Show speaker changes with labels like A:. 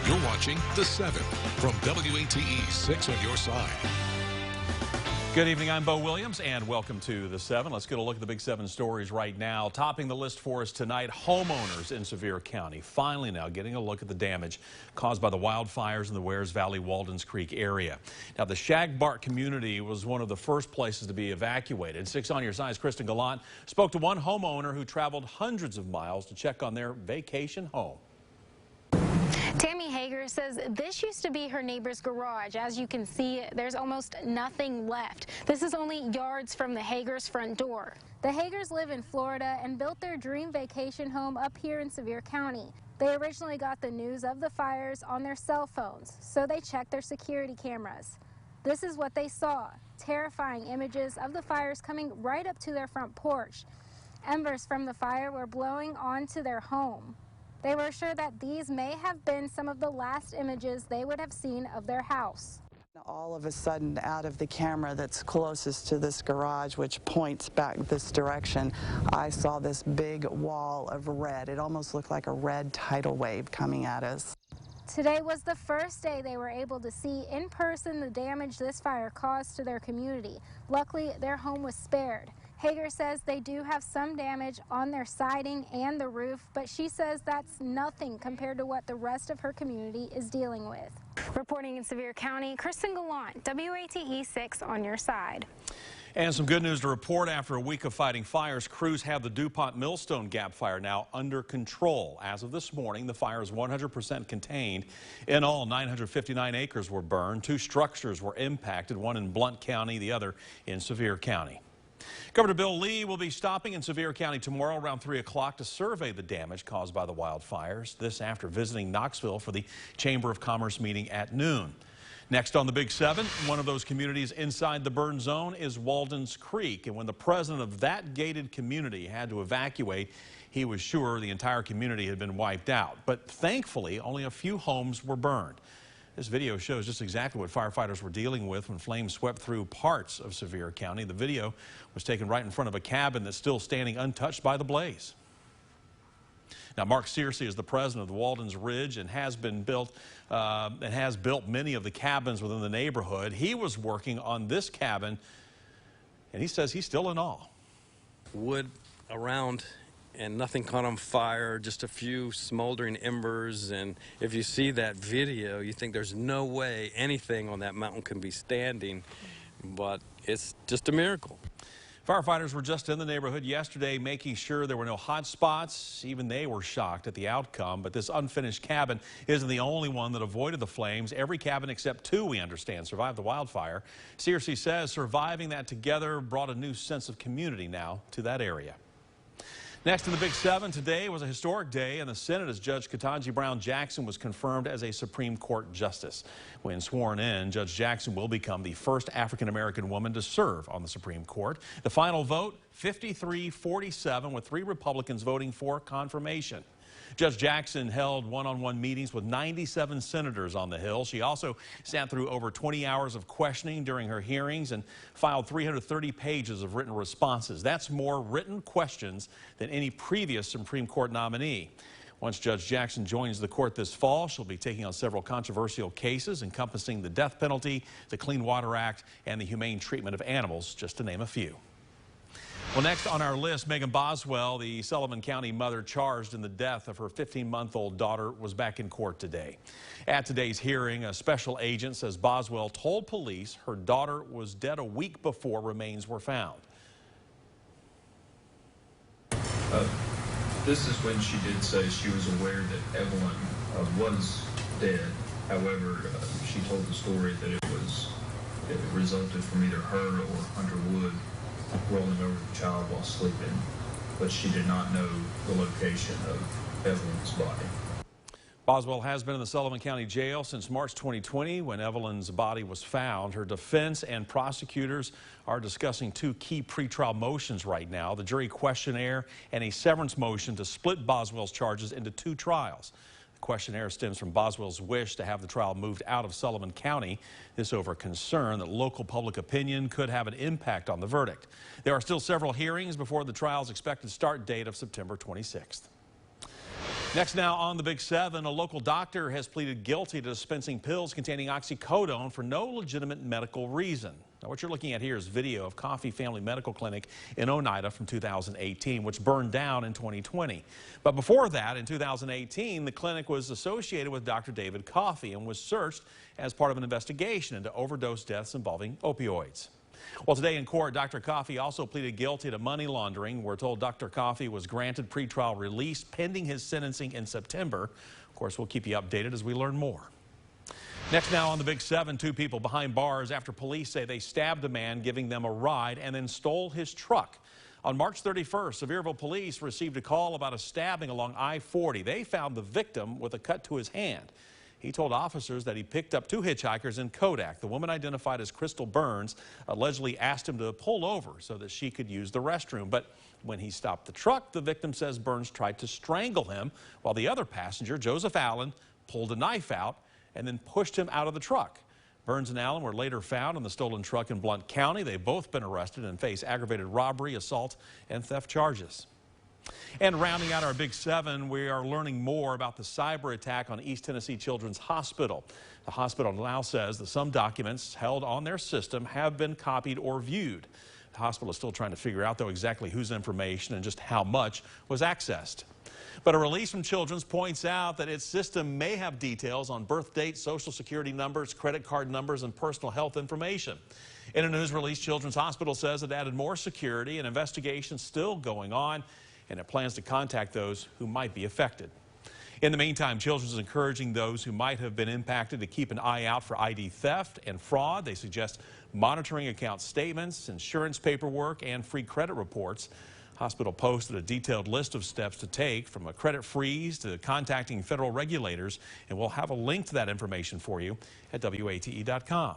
A: You're watching The 7 from WATE 6 on your side.
B: Good evening, I'm Bo Williams, and welcome to The 7. Let's get a look at the big 7 stories right now. Topping the list for us tonight, homeowners in Sevier County finally now getting a look at the damage caused by the wildfires in the Wares Valley, Waldens Creek area. Now, the Shagbark community was one of the first places to be evacuated. 6 on your side's Kristen Gallant spoke to one homeowner who traveled hundreds of miles to check on their vacation home.
C: Tammy Hager says this used to be her neighbor's garage. As you can see, there's almost nothing left. This is only yards from the Hagers' front door. The Hagers live in Florida and built their dream vacation home up here in Sevier County. They originally got the news of the fires on their cell phones, so they checked their security cameras. This is what they saw: terrifying images of the fires coming right up to their front porch. Embers from the fire were blowing onto their home. They were sure that these may have been some of the last images they would have seen of their house.
D: All of a sudden, out of the camera that's closest to this garage, which points back this direction, I saw this big wall of red. It almost looked like a red tidal wave coming at us.
C: Today was the first day they were able to see in person the damage this fire caused to their community. Luckily, their home was spared. Hager says they do have some damage on their siding and the roof, but she says that's nothing compared to what the rest of her community is dealing with. Reporting in Sevier County, Kristen Gallant, WATE 6 on your side.
B: And some good news to report. After a week of fighting fires, crews have the DuPont Millstone Gap fire now under control. As of this morning, the fire is 100% contained. In all, 959 acres were burned. 2 structures were impacted, one in Blount County, the other in Sevier County. Governor Bill Lee will be stopping in Sevier County tomorrow around 3 o'clock to survey the damage caused by the wildfires. This after visiting Knoxville for the Chamber of Commerce meeting at noon. Next on the Big 7, one of those communities inside the burn zone is Waldens Creek. And when the president of that gated community had to evacuate, he was sure the entire community had been wiped out. But thankfully, only a few homes were burned. This video shows just exactly what firefighters were dealing with when flames swept through parts of Sevier County. The video was taken right in front of a cabin that's still standing untouched by the blaze. Now, Mark Searcy is the president of the Waldens Ridge and has built many of the cabins within the neighborhood. He was working on this cabin, and he says he's still in awe.
E: Wood around and nothing caught on fire, just a few smoldering embers. And if you see that video, you think there's no way anything on that mountain can be standing, but it's just a miracle.
B: Firefighters were just in the neighborhood yesterday making sure there were no hot spots. Even they were shocked at the outcome, but this unfinished cabin isn't the only one that avoided the flames. Every cabin except 2, we understand, survived the wildfire. Searcy says surviving that together brought a new sense of community now to that area. Next in the Big 7, today was a historic day in the Senate as Judge Ketanji Brown Jackson was confirmed as a Supreme Court justice. When sworn in, Judge Jackson will become the first African-American woman to serve on the Supreme Court. The final vote, 53-47, with 3 Republicans voting for confirmation. Judge Jackson held one-on-one meetings with 97 senators on the Hill. She also sat through over 20 hours of questioning during her hearings and filed 330 pages of written responses. That's more written questions than any previous Supreme Court nominee. Once Judge Jackson joins the court this fall, she'll be taking on several controversial cases encompassing the death penalty, the Clean Water Act, and the humane treatment of animals, just to name a few. Well, next on our list, Megan Boswell, the Sullivan County mother charged in the death of her 15-month-old daughter, was back in court today. At today's hearing, a special agent says Boswell told police her daughter was dead a week before remains were found.
F: This is when she did say she was aware that Evelyn was dead. However, she told the story that it resulted from either her or Hunter Wood rolling over the child while sleeping, but she did not know the location of Evelyn's body.
B: Boswell has been in the Sullivan County Jail since March 2020 when Evelyn's body was found. Her defense and prosecutors are discussing 2 key pretrial motions right now, the jury questionnaire and a severance motion to split Boswell's charges into 2 trials. The questionnaire stems from Boswell's wish to have the trial moved out of Sullivan County. This over concern that local public opinion could have an impact on the verdict. There are still several hearings before the trial's expected start date of September 26th. Next now on the Big 7, a local doctor has pleaded guilty to dispensing pills containing oxycodone for no legitimate medical reason. Now, what you're looking at here is video of Coffey Family Medical Clinic in Oneida from 2018, which burned down in 2020. But before that, in 2018, the clinic was associated with Dr. David Coffey and was searched as part of an investigation into overdose deaths involving opioids. Well, today in court, Dr. Coffey also pleaded guilty to money laundering. We're told Dr. Coffey was granted pretrial release pending his sentencing in September. Of course, we'll keep you updated as we learn more. Next now on the Big 7, 2 people behind bars after police say they stabbed a man giving them a ride and then stole his truck. On March 31st, Sevierville police received a call about a stabbing along I-40. They found the victim with a cut to his hand. He told officers that he picked up 2 hitchhikers in Kodak. The woman, identified as Crystal Burns, allegedly asked him to pull over so that she could use the restroom. But when he stopped the truck, the victim says Burns tried to strangle him, while the other passenger, Joseph Allen, pulled a knife out and then pushed him out of the truck. Burns and Allen were later found in the stolen truck in Blount County. They've both been arrested and face aggravated robbery, assault, and theft charges. And rounding out our Big 7, we are learning more about the cyber attack on East Tennessee Children's Hospital. The hospital now says that some documents held on their system have been copied or viewed. The hospital is still trying to figure out, though, exactly whose information and just how much was accessed. But a release from Children's points out that its system may have details on birth dates, social security numbers, credit card numbers, and personal health information. In a news release, Children's Hospital says it added more security and investigations still going on, and it plans to contact those who might be affected. In the meantime, Children's is encouraging those who might have been impacted to keep an eye out for ID theft and fraud. They suggest monitoring account statements, insurance paperwork, and free credit reports. Hospital posted a detailed list of steps to take, from a credit freeze to contacting federal regulators, and we'll have a link to that information for you at WATE.com.